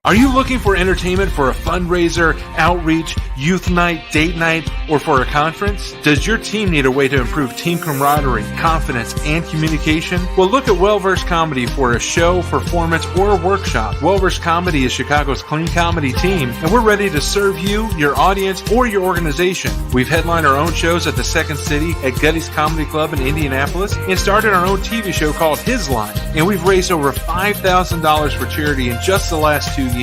Are you looking for entertainment for a fundraiser, outreach, youth night, date night, or for a conference? Does your team need a way to improve team camaraderie, confidence, and communication? Well, look at Well-Versed Comedy for a show, performance, or a workshop. Well-Versed Comedy is Chicago's clean comedy team, and we're ready to serve you, your audience, or your organization. We've headlined our own shows at the Second City, at Getty's Comedy Club in Indianapolis, and started our own TV show called His Line. And we've raised over $5,000 for charity in just the last 2 years.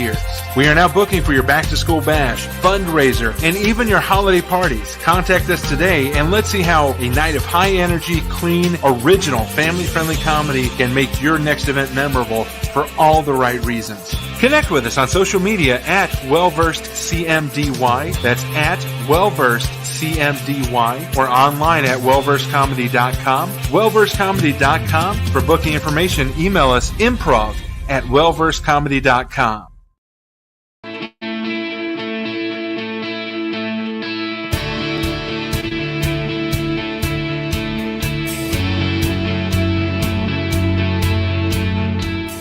We are now booking for your back-to-school bash, fundraiser, and even your holiday parties. Contact us today and let's see how a night of high-energy, clean, original, family-friendly comedy can make your next event memorable for all the right reasons. Connect with us on social media at WellVersedCMDY. That's at WellVersedCMDY, or online at wellversedcomedy.com. Wellversedcomedy.com. For booking information, email us improv@wellversedcomedy.com.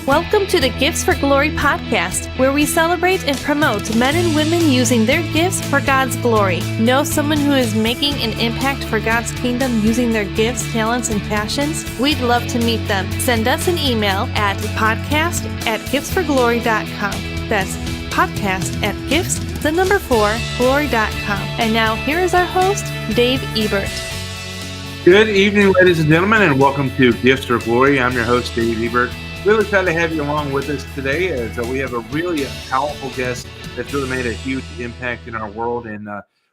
Welcome to the Gifts for Glory podcast, where we celebrate and promote men and women using their gifts for God's glory. Know someone who is making an impact for God's kingdom using their gifts, talents, and passions? We'd love to meet them. Send us an email at podcast@giftsforglory.com. That's podcast@gifts4glory.com. And now here is our host, Dave Ebert. Good evening, ladies and gentlemen, and welcome to Gifts for Glory. I'm your host, Dave Ebert. Really excited to have you along with us today, as we have a really powerful guest that's really made a huge impact in our world, and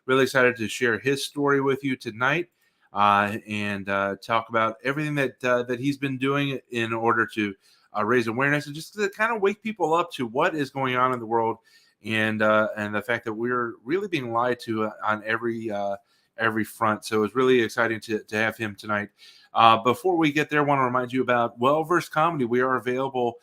really excited to share his story with you tonight, and talk about everything that he's been doing in order to raise awareness and just to kind of wake people up to what is going on in the world, and the fact that we're really being lied to on every front. So it's really exciting to have him tonight. Before we get there, I want to remind you about Well-Versed Comedy. We are available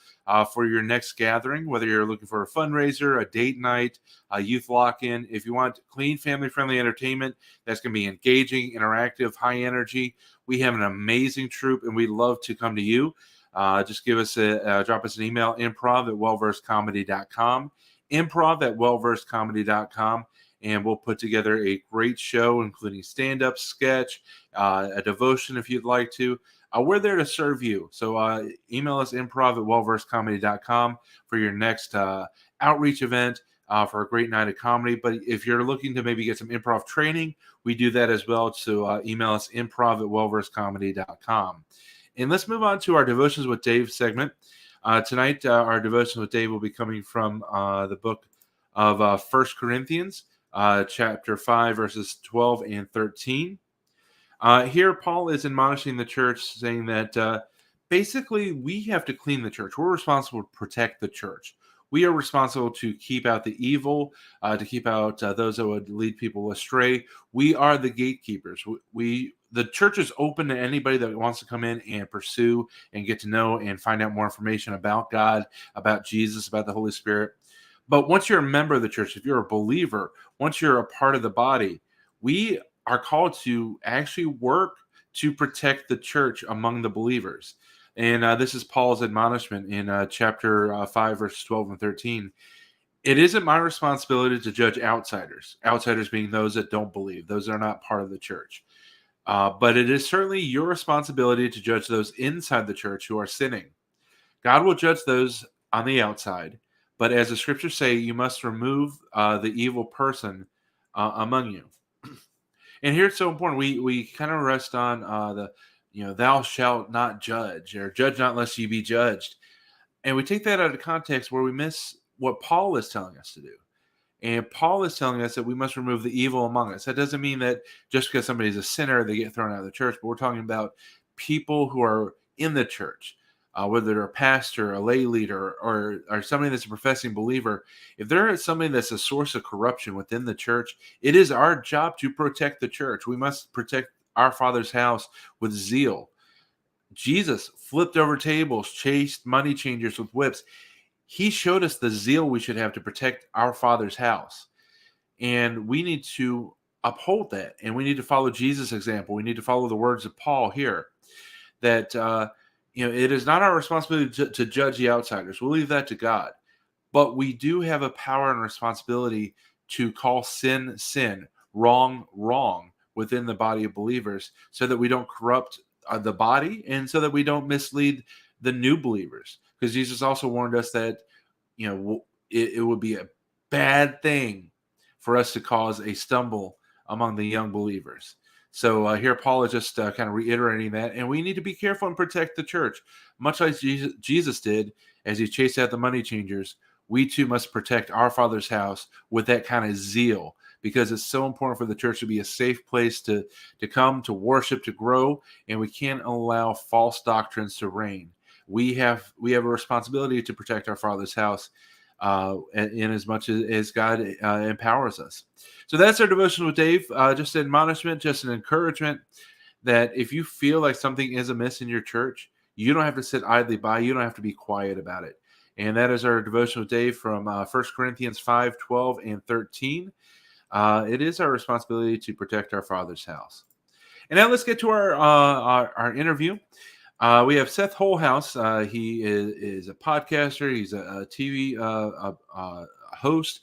for your next gathering, whether you're looking for a fundraiser, a date night, a youth lock-in. If you want clean, family-friendly entertainment that's going to be engaging, interactive, high energy, we have an amazing troupe, and we'd love to come to you. Just drop us an email, improv@wellversedcomedy.com, improv@wellversedcomedy.com. And we'll put together a great show, including stand-up, sketch, a devotion if you'd like to. We're there to serve you. So email us improv@wellversedcomedy.com for your next outreach event, for a great night of comedy. But if you're looking to maybe get some improv training, we do that as well. So email us improv@wellversedcomedy.com. And let's move on to our Devotions with Dave segment. Tonight, our Devotions with Dave will be coming from the book of 1 Corinthians. Chapter 5, verses 12 and 13. Here, Paul is admonishing the church, saying that basically we have to clean the church. We're responsible to protect the church. We are responsible to keep out the evil, to keep out those that would lead people astray. We are the gatekeepers. The church is open to anybody that wants to come in and pursue and get to know and find out more information about God, about Jesus, about the Holy Spirit. But once you're a member of the church, if you're a believer, once you're a part of the body, we are called to actually work to protect the church among the believers. And this is Paul's admonishment in chapter 5, verses 12 and 13. It isn't my responsibility to judge outsiders being those that don't believe, those that are not part of the church. But it is certainly your responsibility to judge those inside the church who are sinning. God will judge those on the outside. But as the scriptures say, you must remove the evil person among you. And here it's so important. We kind of rest on thou shalt not judge, or judge not lest you be judged. And we take that out of context where we miss what Paul is telling us to do. And Paul is telling us that we must remove the evil among us. That doesn't mean that just because somebody's a sinner, they get thrown out of the church. But we're talking about people who are in the church. Whether they're a pastor, a lay leader, or somebody that's a professing believer, if there is somebody that's a source of corruption within the church, it is our job to protect the church. We must protect our Father's house with zeal. Jesus flipped over tables, chased money changers with whips. He showed us the zeal we should have to protect our Father's house. And we need to uphold that. And we need to follow Jesus' example. We need to follow the words of Paul here, that it is not our responsibility to judge the outsiders. We'll leave that to God. but we do have a power and responsibility to call sin, sin, wrong, wrong within the body of believers so that we don't corrupt the body and so that we don't mislead the new believers. Because Jesus also warned us that, it would be a bad thing for us to cause a stumble among the young believers. So here Paul is just kind of reiterating that, and we need to be careful and protect the church, much like Jesus did as he chased out the money changers. We too must protect our Father's house with that kind of zeal, because it's so important for the church to be a safe place to come, to worship, to grow, and we can't allow false doctrines to reign. We have a responsibility to protect our Father's house in as much as God empowers us. So that's our devotion with Dave. Just an admonishment, just an encouragement that if you feel like something is amiss in your church, you don't have to sit idly by. You don't have to be quiet about it. And that is our devotion with Dave from 1 Corinthians 5, 12, and 13. It is our responsibility to protect our Father's house. And now let's get to our interview. We have Seth Holehouse. He is a podcaster. He's a TV host.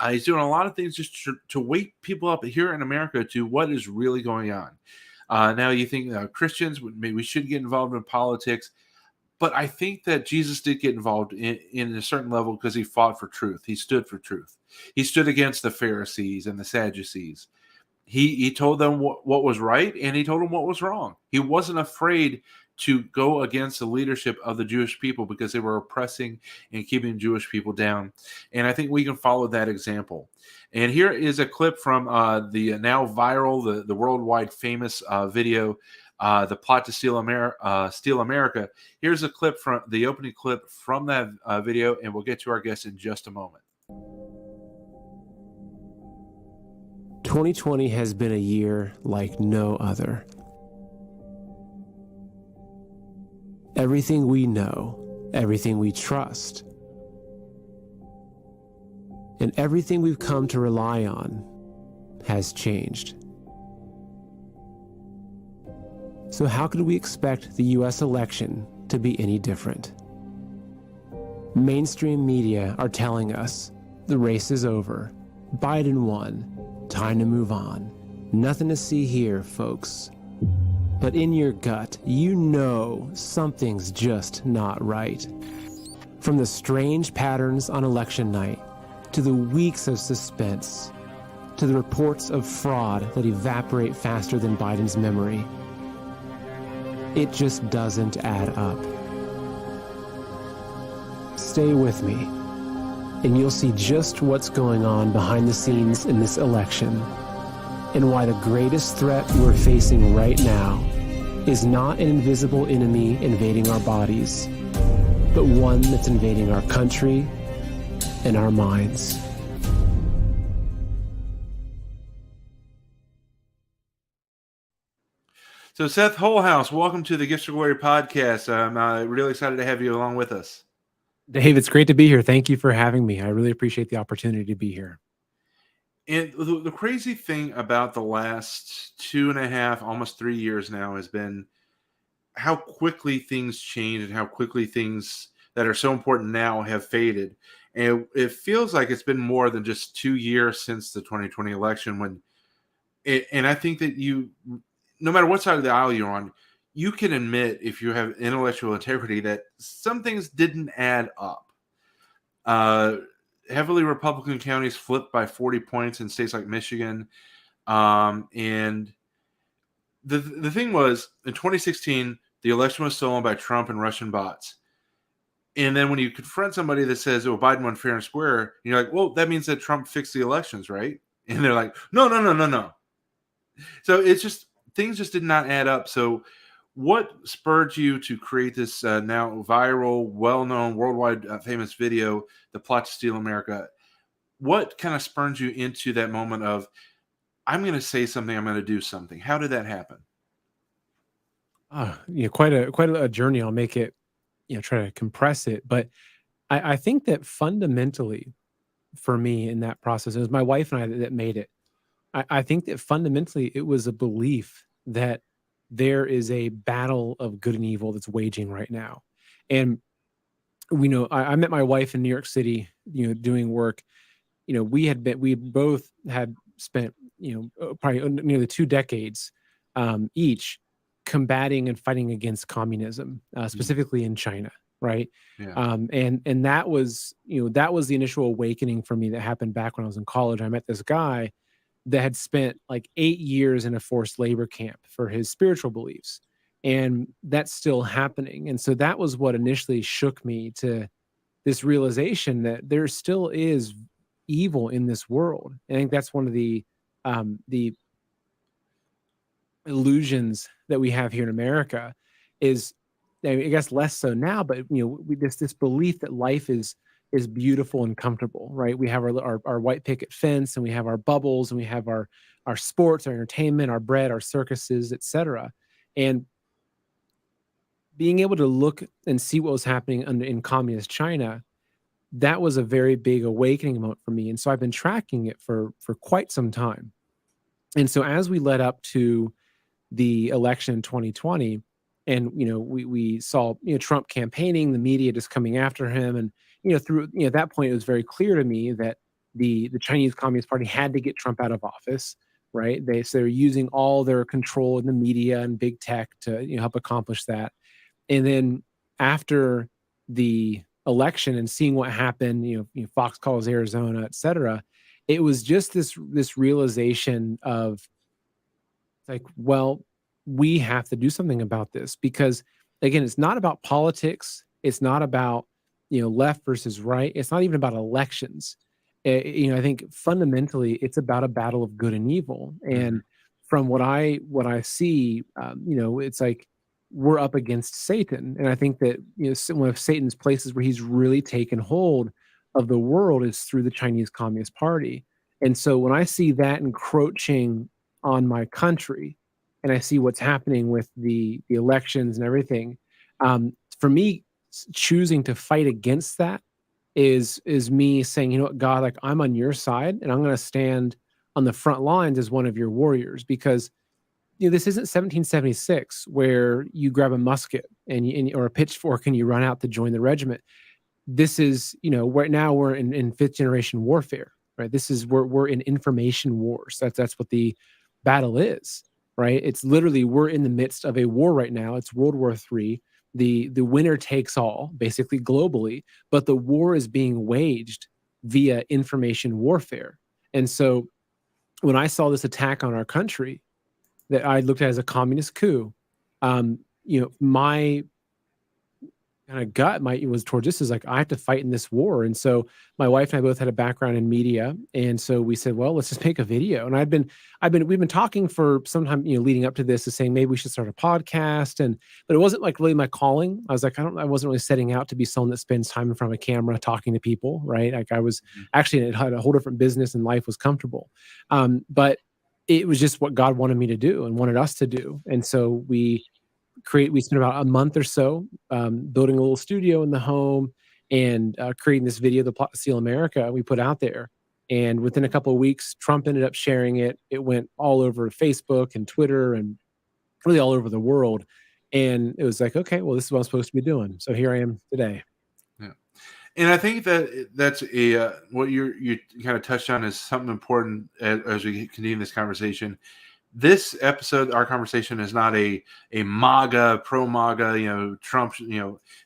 He's doing a lot of things just to wake people up here in America to what is really going on. Now you think Christians, maybe we should get involved in politics, but I think that Jesus did get involved in a certain level because he fought for truth. He stood for truth. He stood against the Pharisees and the Sadducees. He told them what was right, and he told them what was wrong. He wasn't afraid to go against the leadership of the Jewish people because they were oppressing and keeping Jewish people down. And I think we can follow that example. And here is a clip from the now viral, the worldwide famous video, The Plot to Steal America. Here's a clip from the opening clip from that video, and we'll get to our guest in just a moment. 2020 has been a year like no other. Everything we know, everything we trust, and everything we've come to rely on has changed. So how could we expect the US election to be any different? Mainstream media are telling us the race is over, Biden won, time to move on. Nothing to see here, folks. But in your gut, you know something's just not right. From the strange patterns on election night, to the weeks of suspense, to the reports of fraud that evaporate faster than Biden's memory, it just doesn't add up. Stay with me, and you'll see just what's going on behind the scenes in this election, and why the greatest threat we're facing right now is not an invisible enemy invading our bodies, but one that's invading our country and our minds. So Seth Holehouse, welcome to the Gifts of Glory podcast. I'm really excited to have you along with us. Dave, it's great to be here. Thank you for having me. I really appreciate the opportunity to be here. And the crazy thing about the last 2.5, almost 3 years now has been how quickly things change and how quickly things that are so important now have faded. And it feels like it's been more than just 2 years since the 2020 election and I think that no matter what side of the aisle you're on, you can admit, if you have intellectual integrity, that some things didn't add up. Heavily Republican counties flipped by 40 points in states like Michigan. And the thing was, in 2016, the election was stolen by Trump and Russian bots. And then when you confront somebody that says, oh, Biden won fair and square, you're like, well, that means that Trump fixed the elections, right? And they're like, no. So it's just, things just did not add up. So what spurred you to create this now viral, well-known, worldwide famous video, The Plot to Steal America? What kind of spurred you into that moment of, I'm going to say something, I'm going to do something? How did that happen? Quite a journey. I'll make it, try to compress it. But I think that fundamentally for me in that process, it was my wife and I that made it. I think that fundamentally it was a belief that there is a battle of good and evil that's waging right now. And we know I met my wife in New York City, doing work. We both had spent, probably nearly 2 decades each combating and fighting against communism, specifically in China, right? Yeah. And that was, that was the initial awakening for me that happened back when I was in college. I met this guy that had spent like 8 years in a forced labor camp for his spiritual beliefs. And that's still happening. And so that was what initially shook me to this realization that there still is evil in this world. I think that's one of the illusions that we have here in America is, I guess less so now, but this belief that life is beautiful and comfortable, right? We have our white picket fence, and we have our bubbles, and we have our sports, our entertainment, our bread, our circuses, etc. And being able to look and see what was happening in communist China, that was a very big awakening moment for me. And so I've been tracking it for quite some time. And so as we led up to the election in 2020, and we saw Trump campaigning, the media just coming after him, and through at that point it was very clear to me that the Chinese Communist Party had to get Trump out of office, right? They're using all their control in the media and big tech to help accomplish that. And then after the election and seeing what happened, Fox calls Arizona, et cetera, it was just this realization of like, well, we have to do something about this, because again, it's not about politics. It's not about, left versus right. It's not even about elections. I think fundamentally it's about a battle of good and evil. And from what I see, it's like we're up against Satan. And I think that, one of Satan's places where he's really taken hold of the world is through the Chinese Communist Party. And so when I see that encroaching on my country, and I see what's happening with the elections and everything, for me, choosing to fight against that is me saying, what, God, like I'm on your side, and I'm going to stand on the front lines as one of your warriors, because this isn't 1776 where you grab a musket or a pitchfork and you run out to join the regiment. This is, right now we're in fifth generation warfare, right? This is we're in information wars. That's what the battle is, right? It's literally, we're in the midst of a war right now. It's World War III. The winner takes all, basically globally, but the war is being waged via information warfare. And so when I saw this attack on our country that I looked at as a communist coup, my kind of gut was towards this is like, I have to fight in this war. And so my wife and I both had a background in media. And so we said, well, let's just make a video. And we've been talking for some time, leading up to this, is saying maybe we should start a podcast. But it wasn't like really my calling. I was like, I wasn't really setting out to be someone that spends time in front of a camera talking to people. Right. Like I was actually had a whole different business, and life was comfortable. But it was just what God wanted me to do and wanted us to do. And so we spent about a month or so building a little studio in the home and creating this video, The Plot to Steal America, we put out there. And within a couple of weeks, Trump ended up sharing it. It went all over Facebook and Twitter and really all over the world. And it was like, okay, well, this is what I'm supposed to be doing. So here I am today. Yeah. And I think that's what you kind of touched on is something important as we continue this conversation. This episode, our conversation is not a MAGA, pro-MAGA, Trump,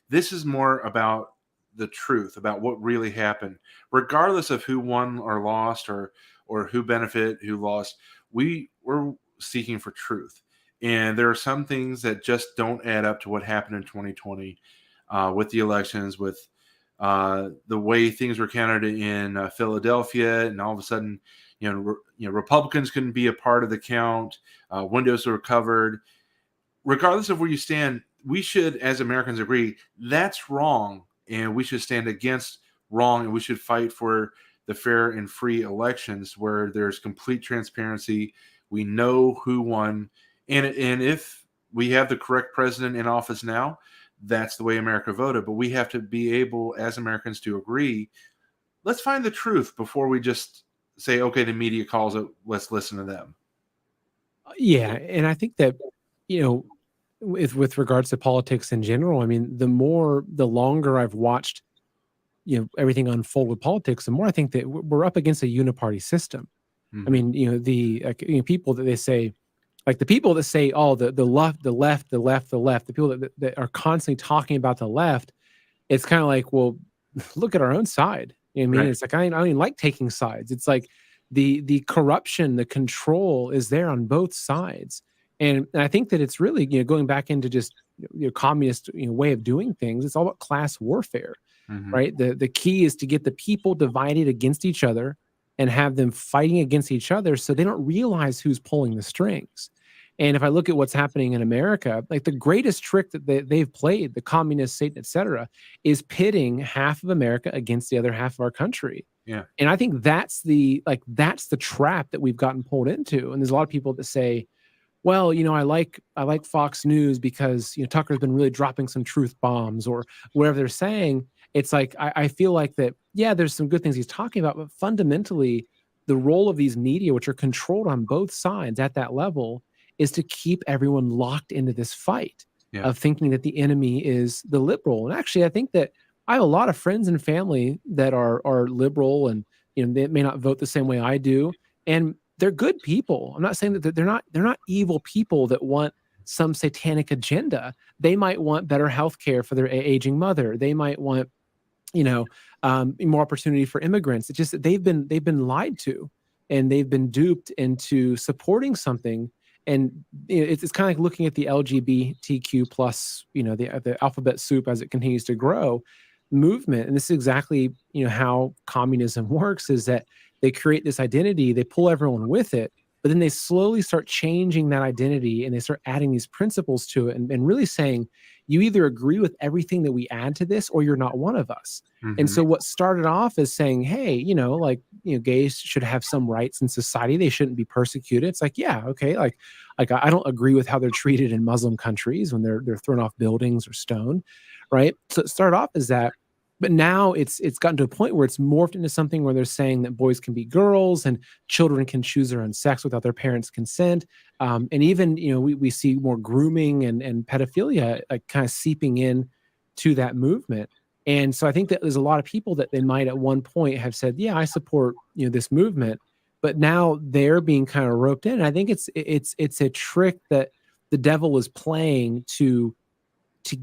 this is more about the truth, about what really happened, regardless of who won or lost or who benefited, who lost. We're seeking for truth. And there are some things that just don't add up to what happened in 2020 with the elections, with the way things were counted in Philadelphia, and all of a sudden, Republicans couldn't be a part of the count. Windows were covered. Regardless of where you stand, we should, as Americans, agree that's wrong, and we should stand against wrong, and we should fight for the fair and free elections where there's complete transparency. We know who won, and if we have the correct president in office now, that's the way America voted. But we have to be able, as Americans, to agree. Let's find the truth before we just say, okay, the media calls it, let's listen to them. Yeah. And I think that, with regards to politics in general, I mean, the longer I've watched, everything unfold with politics, the more I think that we're up against a uniparty system. I Mhm. mean, people that they say, like the people that say, oh, the left, the left, the left, the left, the people that are constantly talking about the left, it's kind of like, well, look at our own side. You know what I mean? Right. It's like I don't even like taking sides. It's like the corruption, the control is there on both sides, and I think that it's really going back into just communist way of doing things. It's all about class warfare, Mhm. right? The key is to get the people divided against each other and have them fighting against each other so they don't realize who's pulling the strings. And if I look at what's happening in America, like the greatest trick that they've played, the communists, Satan, et cetera, is pitting half of America against the other half of our country. Yeah. And I think that's the trap that we've gotten pulled into. And there's a lot of people that say, well, I like Fox News because Tucker's been really dropping some truth bombs or whatever they're saying. It's like I feel like that, yeah, there's some good things he's talking about, but fundamentally, the role of these media, which are controlled on both sides at that level, is to keep everyone locked into this fight Yeah. of thinking that the enemy is the liberal. And actually, I think that I have a lot of friends and family that are liberal, and they may not vote the same way I do, and they're good people. I'm not saying that they're not evil people that want some satanic agenda. They might want better health care for their aging mother. They might want you know, more opportunity for immigrants. It's just that they've been lied to, and they've been duped into supporting something. And it's kind of like looking at the LGBTQ plus, the alphabet soup as it continues to grow movement. And this is exactly, how communism works: is that they create this identity, they pull everyone with it, but then they slowly start changing that identity and they start adding these principles to it, and really saying, you either agree with everything that we add to this or you're not one of us. And Mhm. so what started off as saying, hey, gays should have some rights in society. They shouldn't be persecuted. It's like, yeah, okay. Like I don't agree with how they're treated in Muslim countries when they're thrown off buildings or stoned. Right. So it started off as that. But now it's gotten to a point where it's morphed into something where they're saying that boys can be girls and children can choose their own sex without their parents' consent. And even we see more grooming and pedophilia like kind of seeping in to that movement. And so I think that there's a lot of people that they might at one point have said, yeah, I support this movement, but now they're being kind of roped in. And I think it's a trick that the devil is playing to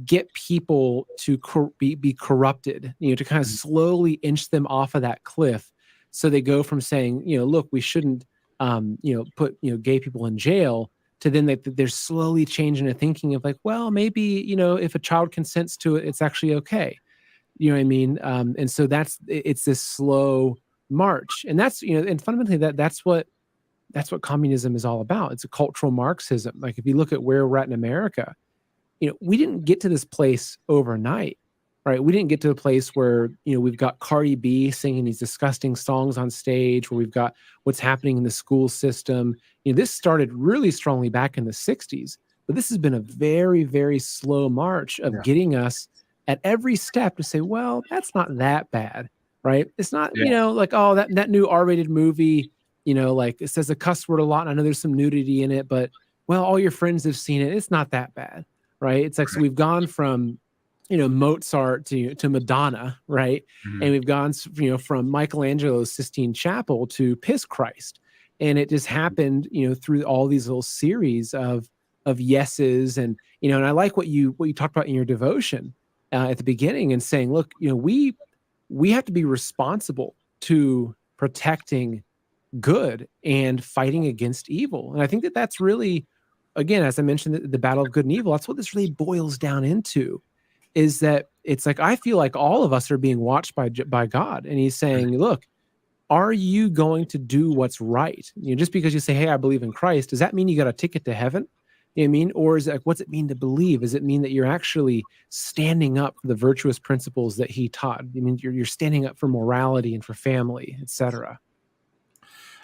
get people to be corrupted, to kind of Mhm. slowly inch them off of that cliff. So they go from saying, look, we shouldn't, put, gay people in jail, to then they're slowly changing the thinking of like, well, maybe, if a child consents to it, it's actually okay. You know what I mean? And so it's this slow march. And that's, and fundamentally that's what communism is all about. It's a cultural Marxism. Like if you look at where we're at in America, we didn't get to this place overnight, right? We didn't get to a place where, we've got Cardi B singing these disgusting songs on stage, where we've got what's happening in the school system. This started really strongly back in the 60s, but this has been a very, very slow march of Yeah. getting us at every step to say, well, that's not that bad, right? It's not, Yeah. like, oh, that new R-rated movie, like it says a cuss word a lot, and I know there's some nudity in it, but well, all your friends have seen it. It's not that bad. Right. It's like, so Right. we've gone from, Mozart to Madonna. Right. Mhm. And we've gone, from Michelangelo's Sistine Chapel to Piss Christ. And it just happened, through all these little series of yeses. And I like what you talked about in your devotion at the beginning, and saying, look, we have to be responsible to protecting good and fighting against evil. And I think that that's really, again, as I mentioned, the battle of good and evil, that's what this really boils down into, is that it's like, I feel like all of us are being watched by God. And he's saying, look, are you going to do what's right? Just because you say, hey, I believe in Christ, does that mean you got a ticket to heaven? You know what I mean? Or is it like, what's it mean to believe? Does it mean that you're actually standing up for the virtuous principles that he taught? I mean, you're standing up for morality and for family, etc.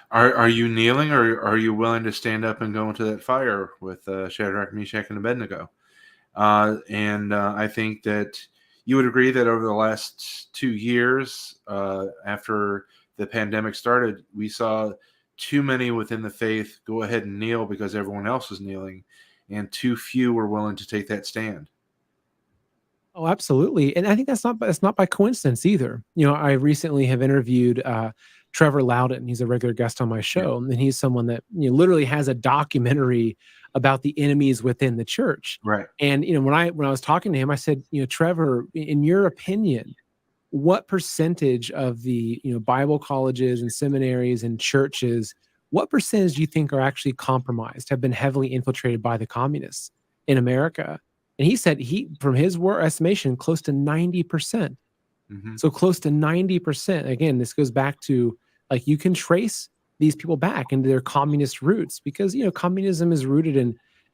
Are you kneeling, or are you willing to stand up and go into that fire with Shadrach, Meshach, and Abednego? And I think that you would agree that over the last 2 years, after the pandemic started, we saw too many within the faith go ahead and kneel because everyone else was kneeling, and too few were willing to take that stand. Oh, absolutely. And I think that's not by coincidence either. I recently have interviewed Trevor Loudon. He's a regular guest on my show, and he's someone that literally has a documentary about the enemies within the church. Right. And when I was talking to him, I said, Trevor, in your opinion, what percentage of the Bible colleges and seminaries and churches, what percentage do you think are actually compromised, have been heavily infiltrated by the communists in America? And he said from his estimation, close to 90%. Mm-hmm. So close to 90%. Again, this goes back to you can trace these people back into their communist roots, because communism is rooted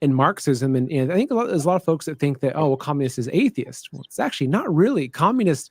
in Marxism, and I think there's a lot of folks that think that communist is atheist. Well, it's actually not really. Communists,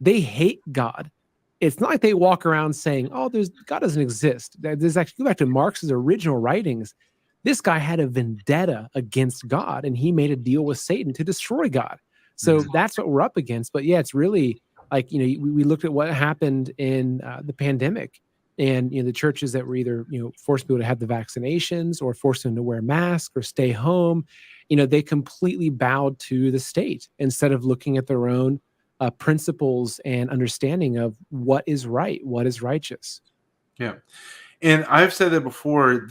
they hate God. It's not like they walk around saying, God doesn't exist. There's actually, go back to Marx's original writings. This guy had a vendetta against God, and he made a deal with Satan to destroy God. So that's what we're up against. But yeah, it's really we looked at what happened in the pandemic, and the churches that were either forced people to have the vaccinations or forced them to wear masks or stay home. They completely bowed to the state instead of looking at their own principles and understanding of what is right, what is righteous. Yeah, and I've said that before.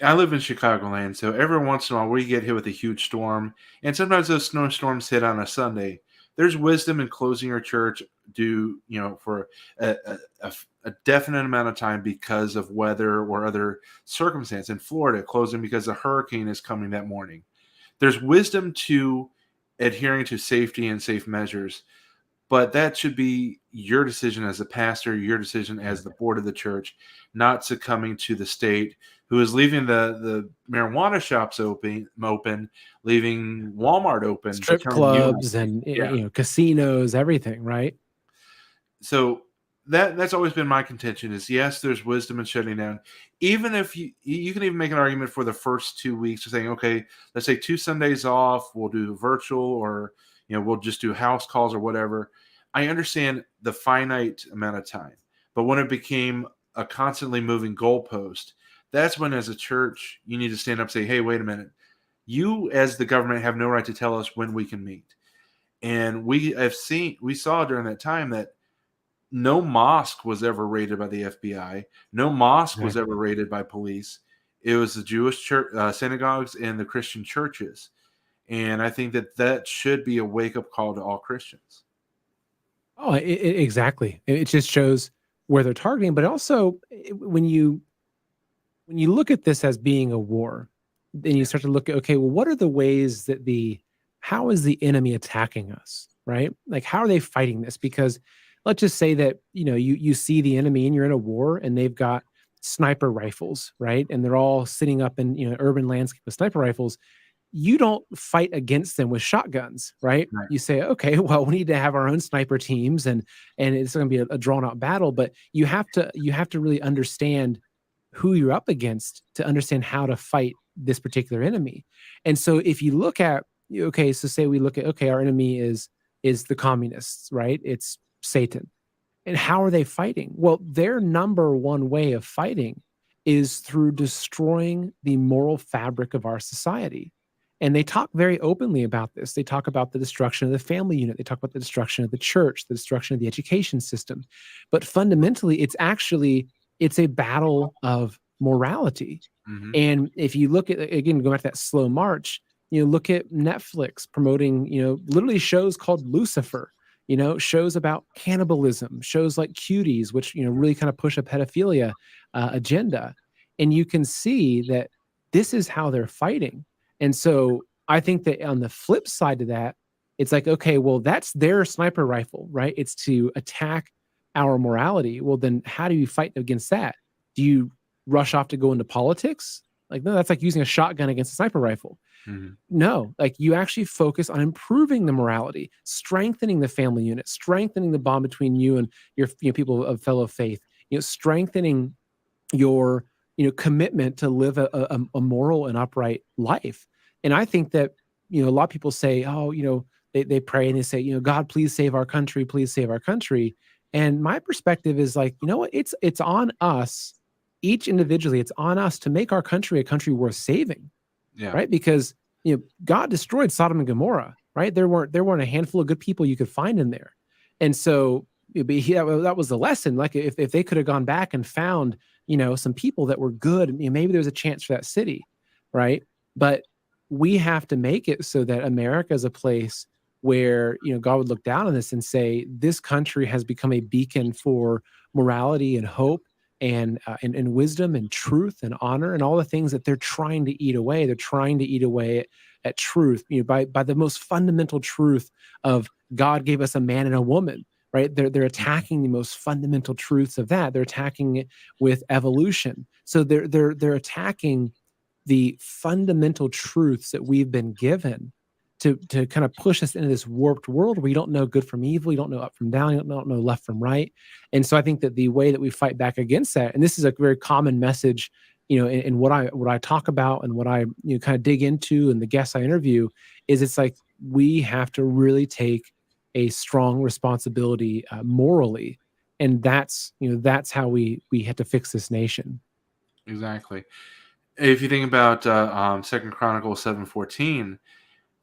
I live in Chicagoland, so every once in a while we get hit with a huge storm, and sometimes those snowstorms hit on a Sunday. There's wisdom in closing your church for a definite amount of time because of weather or other circumstance. In Florida, closing because a hurricane is coming that morning. There's wisdom to adhering to safety and safe measures, but that should be your decision as a pastor, your decision as the board of the church, not succumbing to the state, who is leaving the marijuana shops open, leaving Walmart open, strip clubs and casinos, everything, right? So that's always been my contention is, yes, there's wisdom in shutting down. Even if you can even make an argument for the first 2 weeks of saying, okay, let's say 2 Sundays off, we'll do virtual, or we'll just do house calls or whatever. I understand the finite amount of time, but when it became a constantly moving goalpost, that's when, as a church, you need to stand up and say, hey, wait a minute. You, as the government, have no right to tell us when we can meet. And we saw during that time that no mosque was ever raided by the FBI. No mosque was ever raided by police. It was the Jewish church, synagogues and the Christian churches. And I think that should be a wake-up call to all Christians. Oh, exactly. It just shows where they're targeting. But also, when you look at this as being a war, then you start to look at, okay, well, what are the ways that how is the enemy attacking us, right? How are they fighting this? Because let's just say that, you see the enemy and you're in a war and they've got sniper rifles, right? And they're all sitting up in, urban landscape with sniper rifles. You don't fight against them with shotguns, right? You say, okay, well, we need to have our own sniper teams and it's going to be a drawn out battle, but you have to really understand who you're up against to understand how to fight this particular enemy. And so if you look at, okay, so say we look at, okay, our enemy is the communists, right? It's Satan. And how are they fighting? Well, their number one way of fighting is through destroying the moral fabric of our society. And they talk very openly about this. They talk about the destruction of the family unit. They talk about the destruction of the church, the destruction of the education system. But fundamentally, it's a battle of morality. Mm-hmm. And if you look at, again, go back to that slow march, look at Netflix promoting, literally shows called Lucifer, shows about cannibalism, shows like Cuties, which, really kind of push a pedophilia agenda. And you can see that this is how they're fighting. And so I think that on the flip side of that, it's like, okay, well, that's their sniper rifle, right? It's to attack our morality. Well, then how do you fight against that? Do you rush off to go into politics? No, that's like using a shotgun against a sniper rifle. Mm-hmm. No, you actually focus on improving the morality, strengthening the family unit, strengthening the bond between you and your people of fellow faith, strengthening your commitment to live a moral and upright life. And I think that a lot of people say, they pray and they say, God, please save our country, please save our country. And my perspective is what? It's on us, each individually. It's on us to make our country a country worth saving, right? Because God destroyed Sodom and Gomorrah, right? There weren't a handful of good people you could find in there. And so that was the lesson. Like if they could have gone back and found, some people that were good, maybe there's a chance for that city, right? But we have to make it so that America is a place where, God would look down on this and say, this country has become a beacon for morality and hope and wisdom and truth and honor and all the things that they're trying to eat away. They're trying to eat away at truth, by the most fundamental truth of God gave us a man and a woman, right? They're attacking the most fundamental truths of that. They're attacking it with evolution. So they're attacking the fundamental truths that we've been given to kind of push us into this warped world where you don't know good from evil, you don't know up from down, you don't know left from right. And so I think that the way that we fight back against that, and this is a very common message, in what I talk about and what I kind of dig into and the guests I interview, is it's like we have to really take a strong responsibility morally, and that's how we have to fix this nation. Exactly. If you think about 2 Chronicles 7:14,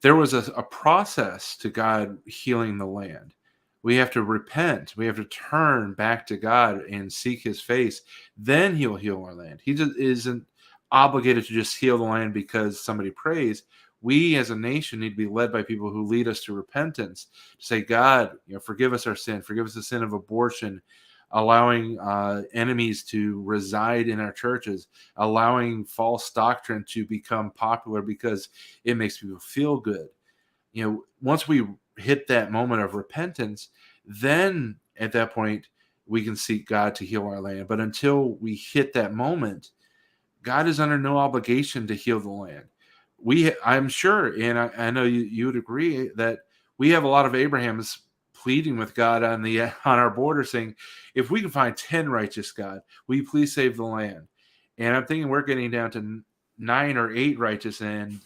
there was a process to God healing the land. We have to repent. We have to turn back to God and seek his face. Then he'll heal our land. He just isn't obligated to just heal the land because somebody prays. We as a nation need to be led by people who lead us to repentance, to say, God, forgive us our sin, forgive us the sin of abortion, allowing enemies to reside in our churches, allowing false doctrine to become popular because it makes people feel good. Once we hit that moment of repentance, then at that point we can seek God to heal our land. But until we hit that moment, God is under no obligation to heal the land. I'm sure, and I know you would agree, that we have a lot of Abrahams pleading with God on our border, saying, if we can find 10 righteous, God, will you please save the land? And I'm thinking we're getting down to 9 or 8 righteous. And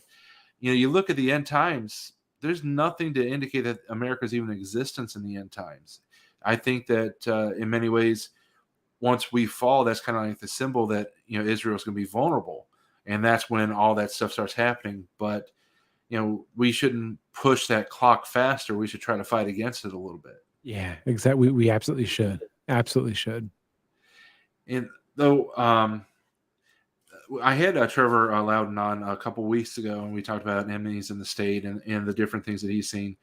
you look at the end times, there's nothing to indicate that America's even in existence in the end times. I think that in many ways, once we fall, that's kind of like the symbol that Israel's going to be vulnerable, and that's when all that stuff starts happening. But we shouldn't push that clock faster. We should try to fight against it a little bit. Yeah, exactly. We absolutely should. Absolutely should. And though I had Trevor Loudon on a couple weeks ago, and we talked about enemies in the state and the different things that he's seen.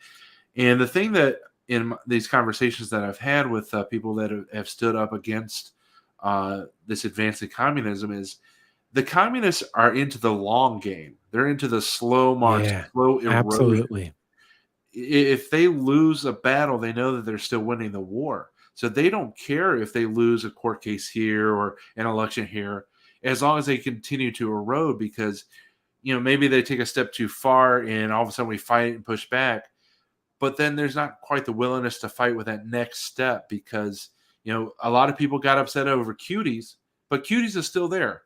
And the thing that in these conversations that I've had with people that have stood up against this advancing communism is the communists are into the long game. They're into the slow march, slow erosion. Absolutely. If they lose a battle, they know that they're still winning the war. So they don't care if they lose a court case here or an election here, as long as they continue to erode, because maybe they take a step too far and all of a sudden we fight and push back. But then there's not quite the willingness to fight with that next step, because a lot of people got upset over cuties, but cuties is still there.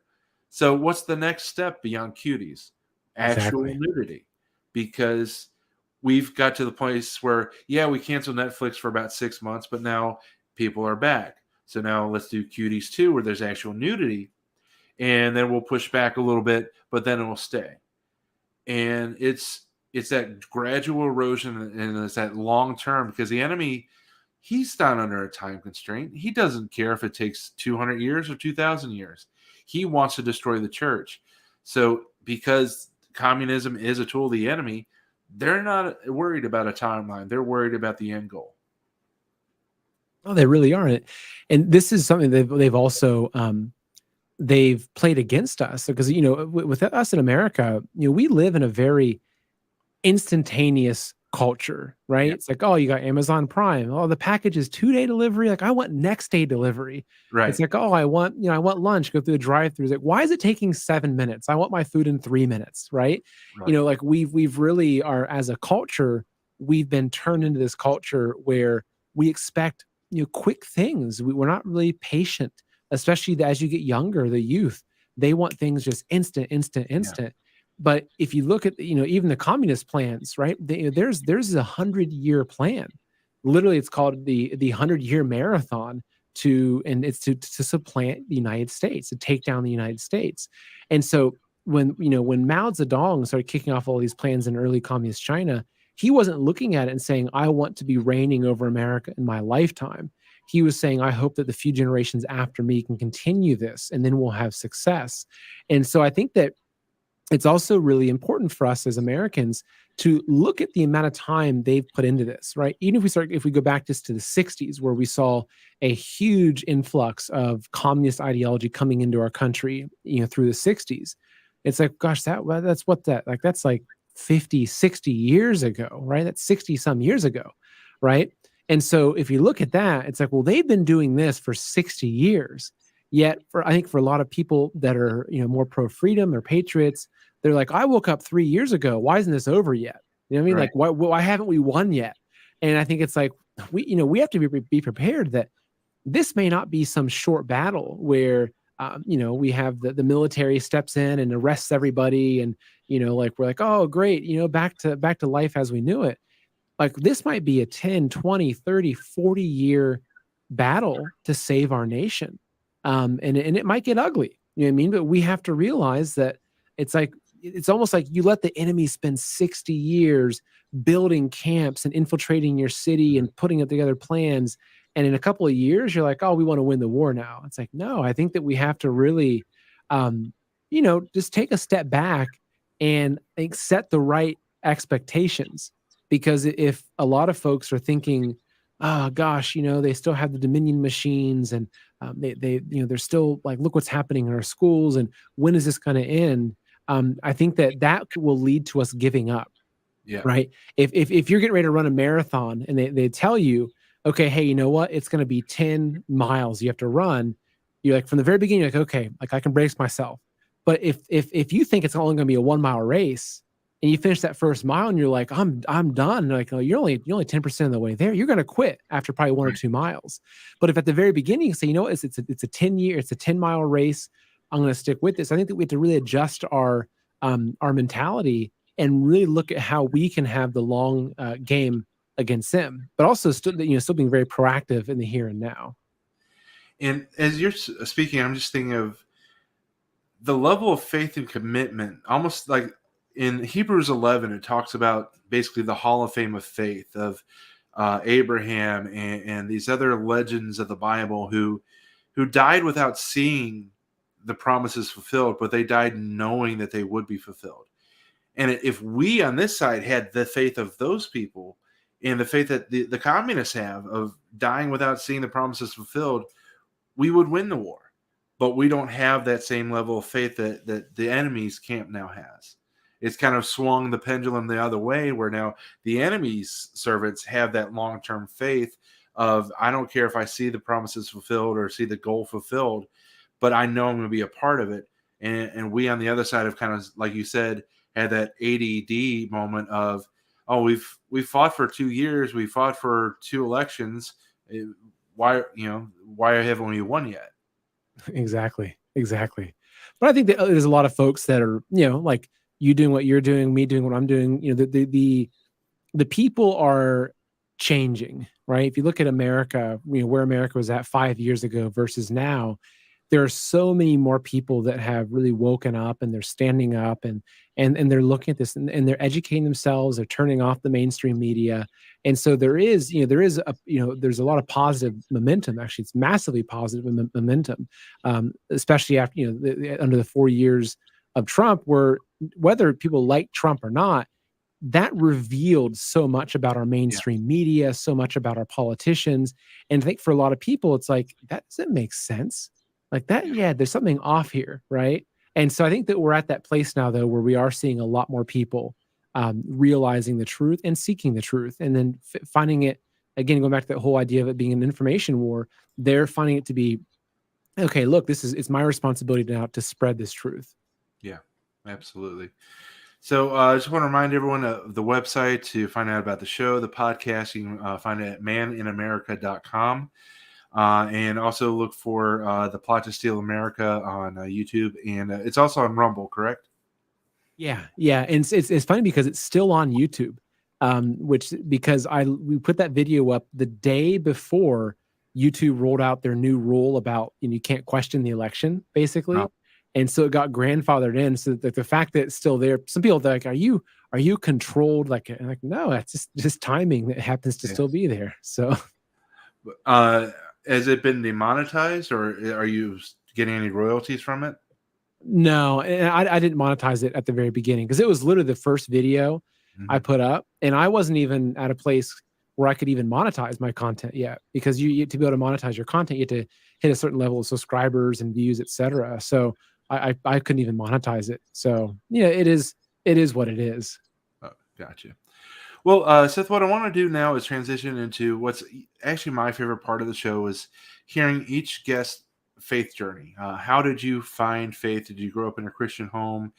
So what's the next step beyond cuties? Actual nudity. Because we've got to the place where, we canceled Netflix for about 6 months, but now people are back. So now let's do cuties too, where there's actual nudity. And then we'll push back a little bit, but then it will stay. And it's that gradual erosion, and it's that long term, because the enemy, he's not under a time constraint. He doesn't care if it takes 200 years or 2,000 years. He wants to destroy the church. So because communism is a tool of the enemy, they're not worried about a timeline. They're worried about the end goal. Oh, they really aren't. And this is something they've also they've played against us, because with us in America, we live in a very instantaneous culture, right? It's like, oh, you got Amazon Prime. Oh, the package is 2-day delivery. Like, I want next day delivery. Right. It's like, oh, I want lunch. Go through the drive-through. It's like, why is it taking 7 minutes? I want my food in 3 minutes, right? Like we've really are, as a culture, we've been turned into this culture where we expect quick things. We're not really patient, especially as you get younger. The youth, they want things just instant. Yeah. But if you look at even the communist plans, right? There's a 100-year plan. Literally, it's called the 100-year marathon it's to supplant the United States, to take down the United States. And so when Mao Zedong started kicking off all these plans in early communist China, he wasn't looking at it and saying, I want to be reigning over America in my lifetime. He was saying, I hope that the few generations after me can continue this, and then we'll have success. And so I think that it's also really important for us as Americans to look at the amount of time they've put into this, right? Even if we go back just to the 60s, where we saw a huge influx of communist ideology coming into our country, through the 60s. It's like, gosh, that's 50, 60 years ago, right? That's 60 some years ago, right? And so if you look at that, it's like, well, they've been doing this for 60 years. Yet I think for a lot of people that are, more pro-freedom or patriots, they're like, I woke up 3 years ago. Why isn't this over yet? You know what I mean? Right. Like, why haven't we won yet? And I think it's like, we have to be prepared that this may not be some short battle where, we have the military steps in and arrests everybody. And, like, we're like, oh, great, back to life as we knew it. Like, this might be a 10, 20, 30, 40-year battle to save our nation. And it might get ugly, you know what I mean? But we have to realize that it's almost like you let the enemy spend 60 years building camps and infiltrating your city and putting up together plans. And in a couple of years, you're like, oh, we want to win the war now. It's like, no, I think that we have to really, just take a step back and set the right expectations. Because if a lot of folks are thinking, oh gosh, they still have the Dominion machines, and they're still like, look what's happening in our schools, and when is this going to end? I think that will lead to us giving up. Yeah. Right. If you're getting ready to run a marathon and they tell you, okay, hey, you know what? It's going to be 10 miles you have to run. You're like, from the very beginning, you're like, okay, like I can brace myself. But if you think it's only going to be a 1 mile race, and you finish that first mile and you're like, I'm done. Like, no, you're only 10% of the way there. You're going to quit after probably 1 or 2 miles. But if at the very beginning you say, it's a 10-mile race, I'm going to stick with this. I think that we have to really adjust our mentality and really look at how we can have the long game against them, but also still being very proactive in the here and now. And as you're speaking, I'm just thinking of the level of faith and commitment, almost like in Hebrews 11, it talks about basically the Hall of Fame of faith of Abraham and these other legends of the Bible who died without seeing the promises fulfilled, but they died knowing that they would be fulfilled. And if we on this side had the faith of those people and the faith that the communists have of dying without seeing the promises fulfilled, we would win the war. But we don't have that same level of faith that the enemy's camp now has. It's kind of swung the pendulum the other way, where now the enemy's servants have that long-term faith of, I don't care if I see the promises fulfilled or see the goal fulfilled, but I know I'm going to be a part of it. And we on the other side have kind of, like you said, had that ADD moment of, oh, we've fought for 2 years, we fought for 2 elections. Why haven't we won yet? Exactly. But I think that there's a lot of folks that are, like you doing what you're doing, me doing what I'm doing. The people are changing, right? If you look at America, where America was at 5 years ago versus now, there are so many more people that have really woken up, and they're standing up and they're looking at this and they're educating themselves. They're turning off the mainstream media. And so there's a lot of positive momentum. Actually, it's massively positive momentum, especially after, under the 4 years of Trump, where whether people like Trump or not, that revealed so much about our mainstream media, so much about our politicians. And I think for a lot of people, it's like, that doesn't make sense. Like that, there's something off here, right? And so I think that we're at that place now, though, where we are seeing a lot more people realizing the truth and seeking the truth, and then finding it, again, going back to that whole idea of it being an information war, they're finding it to be, okay, look, it's my responsibility now to spread this truth. Yeah, absolutely. So I just want to remind everyone of the website to find out about the show, the podcast. You can find it at maninamerica.com. And also look for the Plot to Steal America on YouTube. And it's also on Rumble, correct? Yeah. And it's funny because it's still on YouTube, because we put that video up the day before YouTube rolled out their new rule about, you can't question the election, basically. Oh. And so it got grandfathered in. So the fact that it's still there, some people are like, are you controlled? Like, no, that's just timing that happens to still be there. So, has it been demonetized, or are you getting any royalties from it? no, and I didn't monetize it at the very beginning because it was literally the first video I put up, and I wasn't even at a place where I could even monetize my content yet, because you to be able to monetize your content, you have to hit a certain level of subscribers and views, etc. So I couldn't even monetize it. So yeah, it is what it is. Oh, gotcha. Well, Seth, what I want to do now is transition into what's actually my favorite part of the show, is hearing each guest faith journey. How did you find faith? Did you grow up in a Christian home?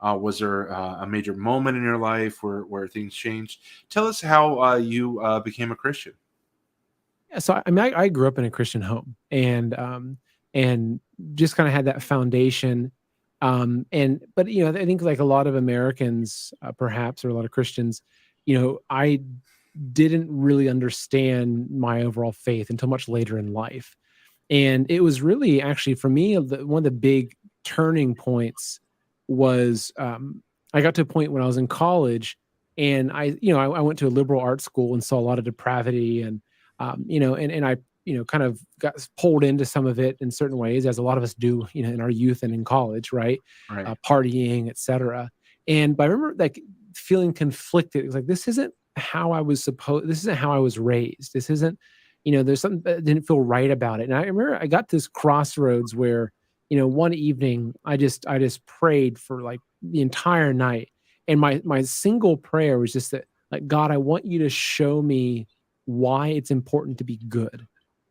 Was there a major moment in your life where things changed? Tell us how you became a Christian. Yeah, so I mean, I grew up in a Christian home, and just kind of had that foundation. But I think like a lot of Americans, perhaps, or a lot of Christians, I didn't really understand my overall faith until much later in life. And it was really actually for me, one of the big turning points was I got to a point when I was in college, and I went to a liberal arts school and saw a lot of depravity, and and I kind of got pulled into some of it in certain ways, as a lot of us do, in our youth and in college, right? Right. Partying, etc. But I remember like feeling conflicted. It was like, this isn't how I was supposed. This isn't how I was raised. This isn't, there's something that didn't feel right about it. And I remember I got this crossroads where, one evening I just prayed for like the entire night. And my single prayer was just that, like, God, I want you to show me why it's important to be good.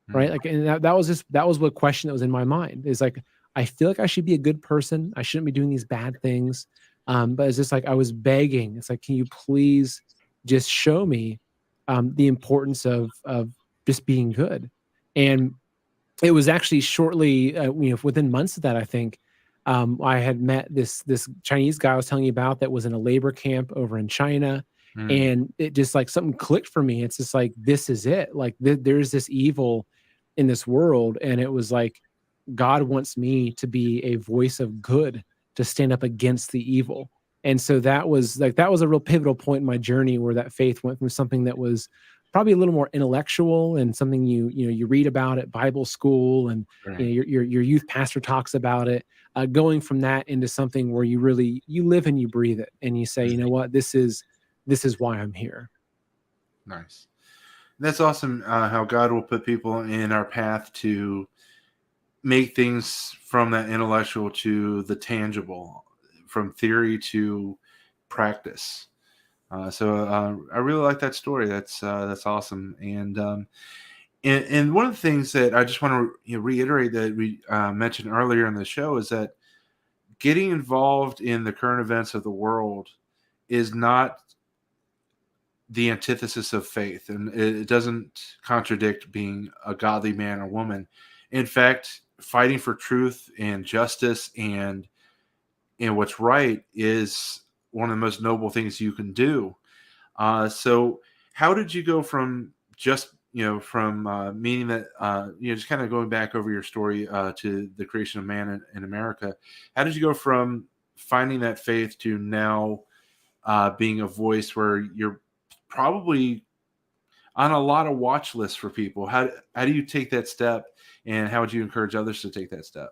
Right. Like, and that was what question that was in my mind, is like, I feel like I should be a good person. I shouldn't be doing these bad things. But it's just like, I was begging. It's like, can you please just show me the importance of just being good? And it was actually shortly, within months of that, I think, I had met this Chinese guy I was telling you about that was in a labor camp over in China. And it just like something clicked for me. It's just like, this is it. Like there's this evil in this world. And it was like, God wants me to be a voice of good, to stand up against the evil. And so that was a real pivotal point in my journey, where that faith went from something that was probably a little more intellectual and something you read about at Bible school, and your youth pastor talks about it, going from that into something where you live and you breathe it, and you say, you know what, this is why I'm here. Nice. That's awesome. How God will put people in our path to make things from that intellectual to the tangible, from theory to practice. So I really like that story. That's awesome. And one of the things that I just want to reiterate that we mentioned earlier in the show is that getting involved in the current events of the world is not the antithesis of faith, and it doesn't contradict being a godly man or woman. In fact, fighting for truth and justice and what's right is one of the most noble things you can do. So how did you go from just, meaning that, just kind of going back over your story to the creation of man in America, how did you go from finding that faith to now being a voice where you're probably on a lot of watch lists for people? How do you take that step, and how would you encourage others to take that step?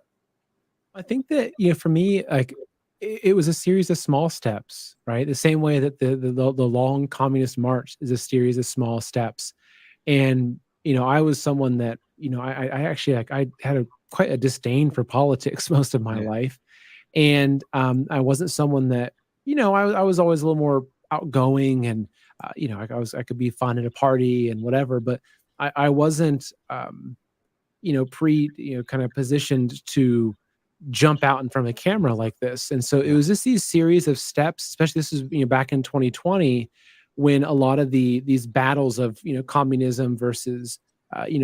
I think that, for me, like, it was a series of small steps, right? The same way that the long communist march is a series of small steps. And, I was someone that, I actually, like, I had quite a disdain for politics most of my life. And I wasn't someone that, I was always a little more outgoing, and, I could be fun at a party and whatever, but I wasn't, kind of positioned to jump out in front of the camera like this. And so it was just these series of steps, especially this is, back in 2020, when a lot of these battles of, communism versus,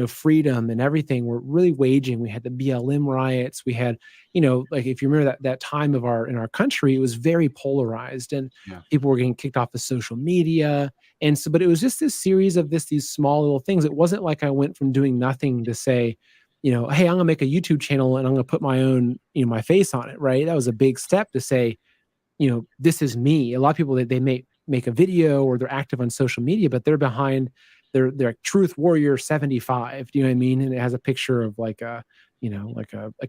freedom and everything were really waging. We had the BLM riots. We had, like, if you remember that time in our country, it was very polarized, and people were getting kicked off of social media. And so, but it was just this series of these small little things. It wasn't like I went from doing nothing to say, hey, I'm gonna make a YouTube channel and I'm gonna put my own, my face on it, right? That was a big step to say, this is me. A lot of people, they make a video or they're active on social media, but they're behind their Truth Warrior 75. Do you know what I mean? And it has a picture of like an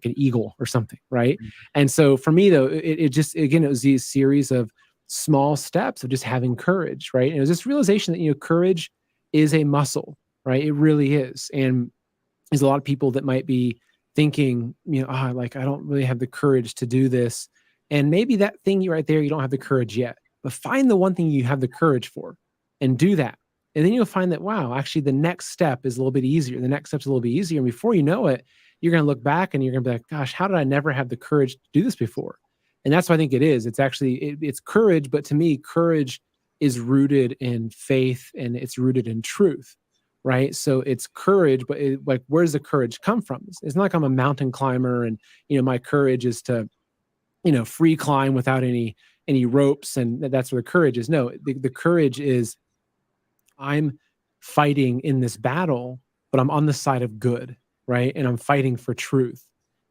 eagle or something, right? Mhm. And so for me though, it just, again, it was these series of small steps of just having courage, right? And it was this realization that, courage is a muscle, right? It really is. And there's a lot of people that might be thinking, like, I don't really have the courage to do this. And maybe that thing you right there, you don't have the courage yet, but find the one thing you have the courage for and do that. And then you'll find that, wow, actually the next step is a little bit easier. The next step's a little bit easier. And before you know it, you're going to look back and you're going to be like, gosh, how did I never have the courage to do this before? And that's what I think it is. It's actually, it's courage. But to me, courage is rooted in faith and it's rooted in truth. Right. So it's courage, but like, where does the courage come from? It's not like I'm a mountain climber and, my courage is to, free climb without any ropes. And that's where the courage is. No, the courage is I'm fighting in this battle, but I'm on the side of good. Right. And I'm fighting for truth.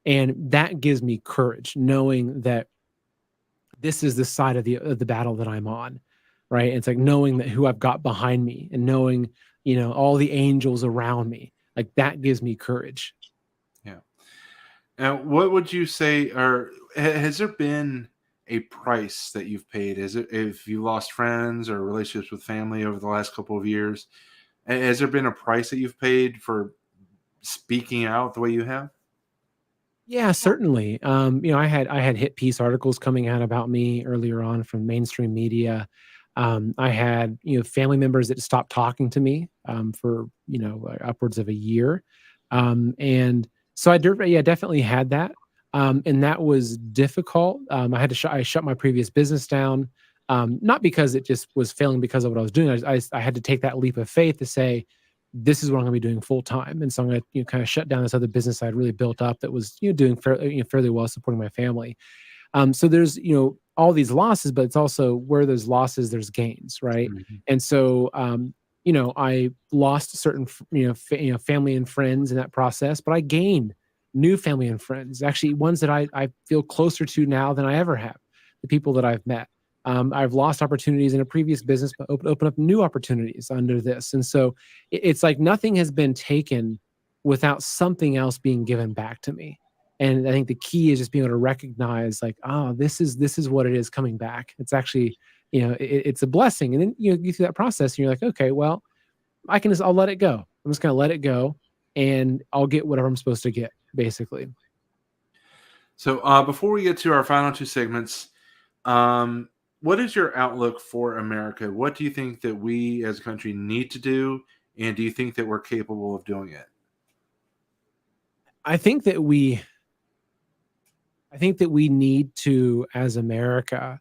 And that gives me courage, knowing that this is the side of the battle that I'm on. Right. And it's like knowing that who I've got behind me and knowing, all the angels around me, like that gives me courage. Yeah. Now, what would you say, or has there been a price that you've paid? Is it if you lost friends or relationships with family over the last couple of years? Has there been a price that you've paid for speaking out the way you have? Yeah, certainly. I had hit piece articles coming out about me earlier on from mainstream media. I had, family members that stopped talking to me for, upwards of a year. And so definitely had that. And that was difficult. I shut my previous business down, not because it just was failing because of what I was doing. I had to take that leap of faith to say, this is what I'm going to be doing full time. And so I'm going to, kind of shut down this other business I had really built up that was, doing fairly well, supporting my family. So there's, all these losses, but it's also where there's losses, there's gains, right? Mhm. And so, I lost certain, family and friends in that process, but I gained new family and friends, actually ones that I feel closer to now than I ever have, the people that I've met. I've lost opportunities in a previous business, but open up new opportunities under this. And so it's like nothing has been taken without something else being given back to me. And I think the key is just being able to recognize like, this is what it is coming back. It's actually, it's a blessing. And then you get through that process and you're like, okay, well, I'll let it go. I'm just going to let it go and I'll get whatever I'm supposed to get, basically. So before we get to our final two segments, what is your outlook for America? What do you think that we as a country need to do? And do you think that we're capable of doing it? I think that we need to, as America,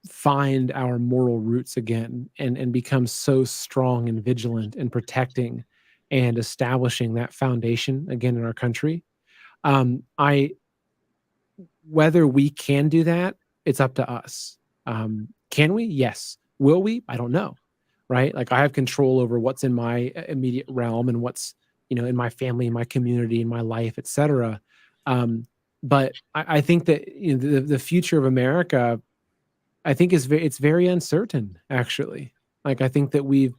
find our moral roots again and become so strong and vigilant in protecting and establishing that foundation again in our country. Whether we can do that, it's up to us. Can we? Yes. Will we? I don't know. Right? Like I have control over what's in my immediate realm and what's, in my family, in my community, in my life, et cetera. But I think that the future of America, I think it's very uncertain, actually. Like I think that we've,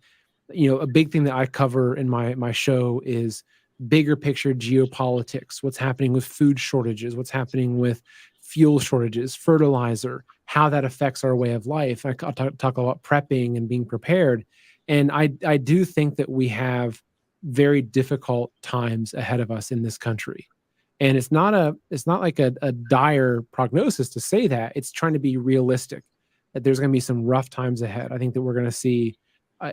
a big thing that I cover in my show is bigger picture geopolitics, what's happening with food shortages, what's happening with fuel shortages, fertilizer, how that affects our way of life. I'll talk about prepping and being prepared. And I do think that we have very difficult times ahead of us in this country. And it's not like a dire prognosis to say that. It's trying to be realistic that there's going to be some rough times ahead. I think that we're going to see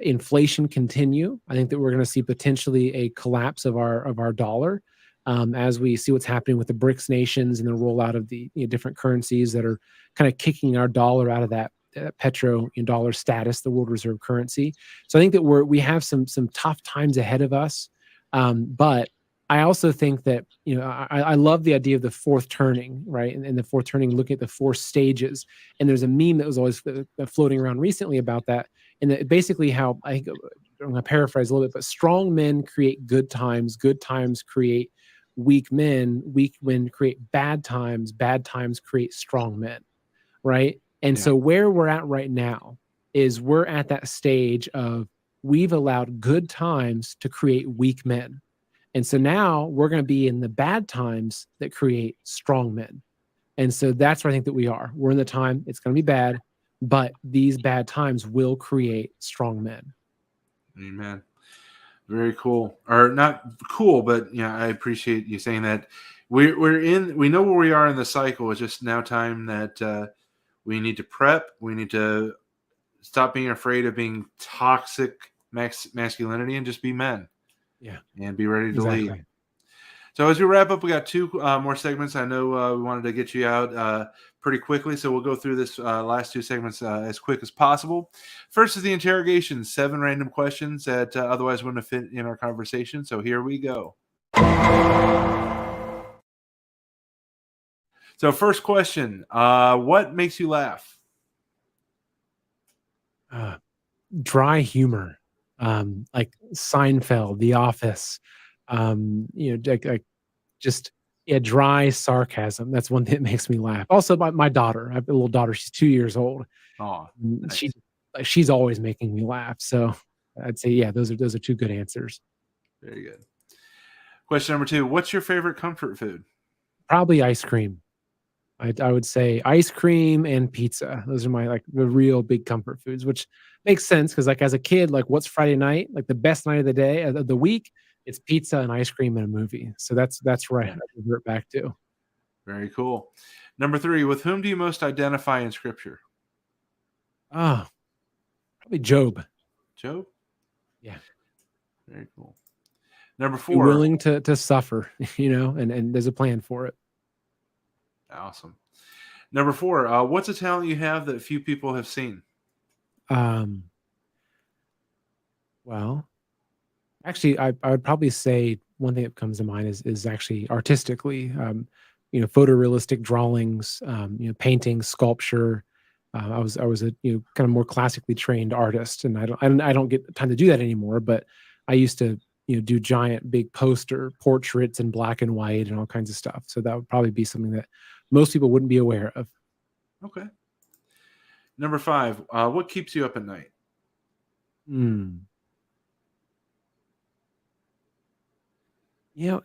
inflation continue. I think that we're going to see potentially a collapse of our dollar as we see what's happening with the BRICS nations and the rollout of the different currencies that are kind of kicking our dollar out of that petro dollar status, the world reserve currency. So I think that we have some tough times ahead of us, but I also think that, I love the idea of the fourth turning, right? And the fourth turning, looking at the four stages. And there's a meme that was always floating around recently about that. And basically how, I think, I'm going to paraphrase a little bit, but strong men create good times create weak men create bad times create strong men, right? And Yeah. so where we're at right now is we're at that stage of we've allowed good times to create weak men. And so now we're going to be in the bad times that create strong men. And so that's where I think that we are. We're in the time, it's going to be bad, but these bad times will create strong men. Amen. Very cool. Or not cool, but yeah, I appreciate you saying that. We know where we are in the cycle. It's just now time that we need to prep. We need to stop being afraid of being toxic masculinity and just be men. Yeah. And be ready to Exactly. lead. So as we wrap up, we got two more segments. I know we wanted to get you out pretty quickly, so we'll go through this last two segments as quick as possible. First is the interrogation, 7 random questions that otherwise wouldn't have fit in our conversation. So here we go. So first question, what makes you laugh? Dry humor, like Seinfeld, The Office, just dry sarcasm. That's one thing that makes me laugh. Also, my daughter, I have a little daughter. She's 2 years old. Oh, nice. She's always making me laugh. So I'd say, yeah, those are two good answers. Very good. Question number 2, what's your favorite comfort food? Probably ice cream. I would say ice cream and pizza. Those are my the real big comfort foods, which makes sense because as a kid, what's Friday night? The best night of the day of the week, it's pizza and ice cream and a movie. So that's where I revert back to. Very cool. Number 3, with whom do you most identify in Scripture? Probably Job. Job? Yeah. Very cool. Number 4. Be willing to suffer, and there's a plan for it. Awesome. Number 4, what's a talent you have that few people have seen? Well, actually, I would probably say one thing that comes to mind is actually artistically, photorealistic drawings, painting, sculpture. I was a kind of more classically trained artist, and I don't get time to do that anymore. But I used to do giant big poster portraits in black and white and all kinds of stuff. So that would probably be something that most people wouldn't be aware of. Okay. Number 5, what keeps you up at night?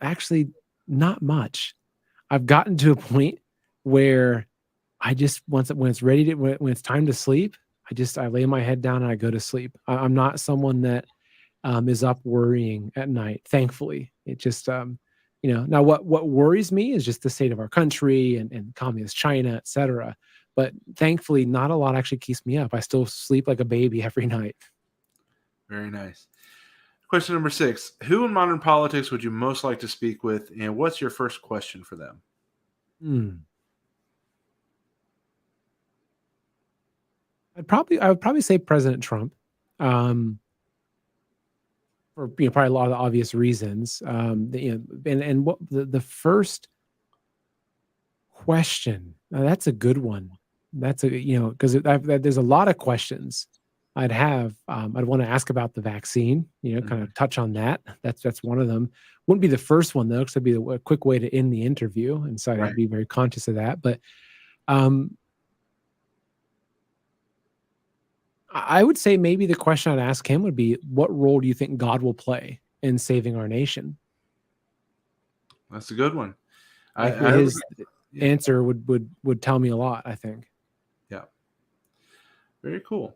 Actually, not much. I've gotten to a point where I just when it's time to sleep, I lay my head down and I go to sleep. I'm not someone that is up worrying at night. Thankfully, it just now what worries me is just the state of our country and communist China, etc. But thankfully, not a lot actually keeps me up. I still sleep like a baby every night. Very nice. Question number 6, who in modern politics would you most like to speak with, and what's your first question for them? I would probably say President Trump, for probably a lot of the obvious reasons. And what the first question, that's a good one. That's because there's a lot of questions I'd have. I'd want to ask about the vaccine, kind of touch on that. That's one of them. Wouldn't be the first one though, because it'd be a quick way to end the interview, and so I'd be very conscious of that. But I would say maybe the question I'd ask him would be, what role do you think God will play in saving our nation? That's a good one. His answer would tell me a lot, I think. Yeah. Very cool.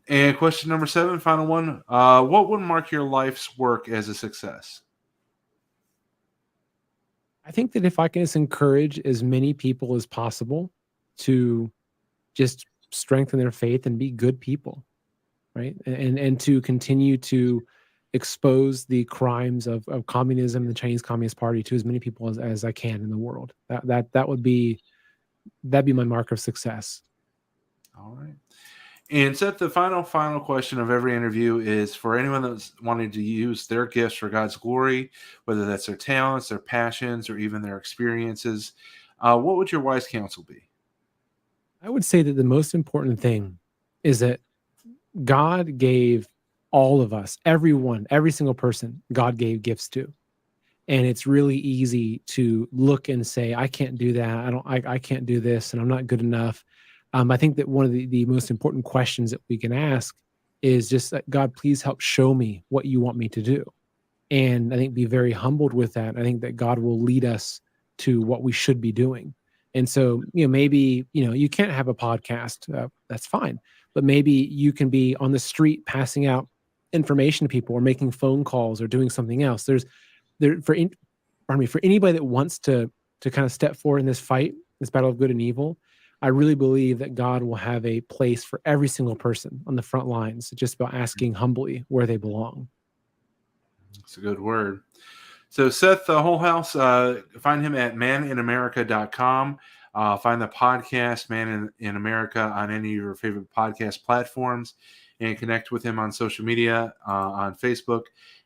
And question number 7, final one. What would mark your life's work as a success? I think that if I can just encourage as many people as possible to just strengthen their faith and be good people, right? And to continue to expose the crimes of communism, the Chinese Communist Party, to as many people as I can in the world. That'd be my mark of success. All right. And Seth, the final question of every interview is for anyone that's wanting to use their gifts for God's glory, whether that's their talents, their passions, or even their experiences. What would your wise counsel be? I would say that the most important thing is that God gave all of us, everyone, every single person, God gave gifts to. And it's really easy to look and say, I can't do that. I can't do this, and I'm not good enough. I think that one of the most important questions that we can ask is just that, God, please help show me what you want me to do. And I think be very humbled with that. I think that God will lead us to what we should be doing. And so, maybe, you can't have a podcast. That's fine. But maybe you can be on the street passing out information to people, or making phone calls, or doing something else. For anybody that wants to kind of step forward in this fight, this battle of good and evil, I really believe that God will have a place for every single person on the front lines. It's just about asking humbly where they belong. That's a good word. So Seth Holehouse, find him at maninamerica.com. Find the podcast Man in America on any of your favorite podcast platforms, and connect with him on social media, on Facebook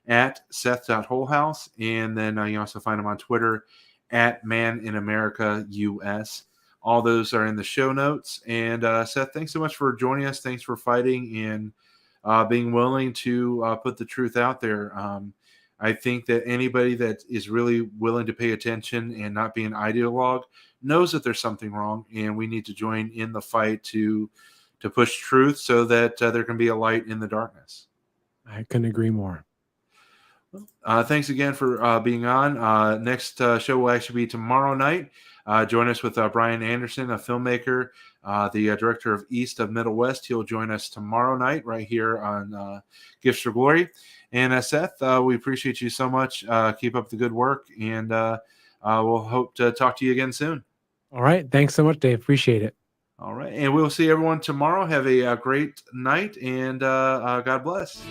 at Seth.Holehouse. And then you also find him on Twitter at Man in America US. All those are in the show notes. And Seth, thanks so much for joining us. Thanks for fighting and being willing to put the truth out there. I think that anybody that is really willing to pay attention and not be an ideologue knows that there's something wrong, and we need to join in the fight to push truth so that there can be a light in the darkness. I couldn't agree more. Thanks again for being on. Next show will actually be tomorrow night. Join us with Brian Anderson, a filmmaker, the director of East of Middle West. He'll join us tomorrow night right here on Gifts for Glory. And Seth, we appreciate you so much. Keep up the good work, and we'll hope to talk to you again soon. All right. Thanks so much, Dave. Appreciate it. All right. And we'll see everyone tomorrow. Have a great night, and God bless.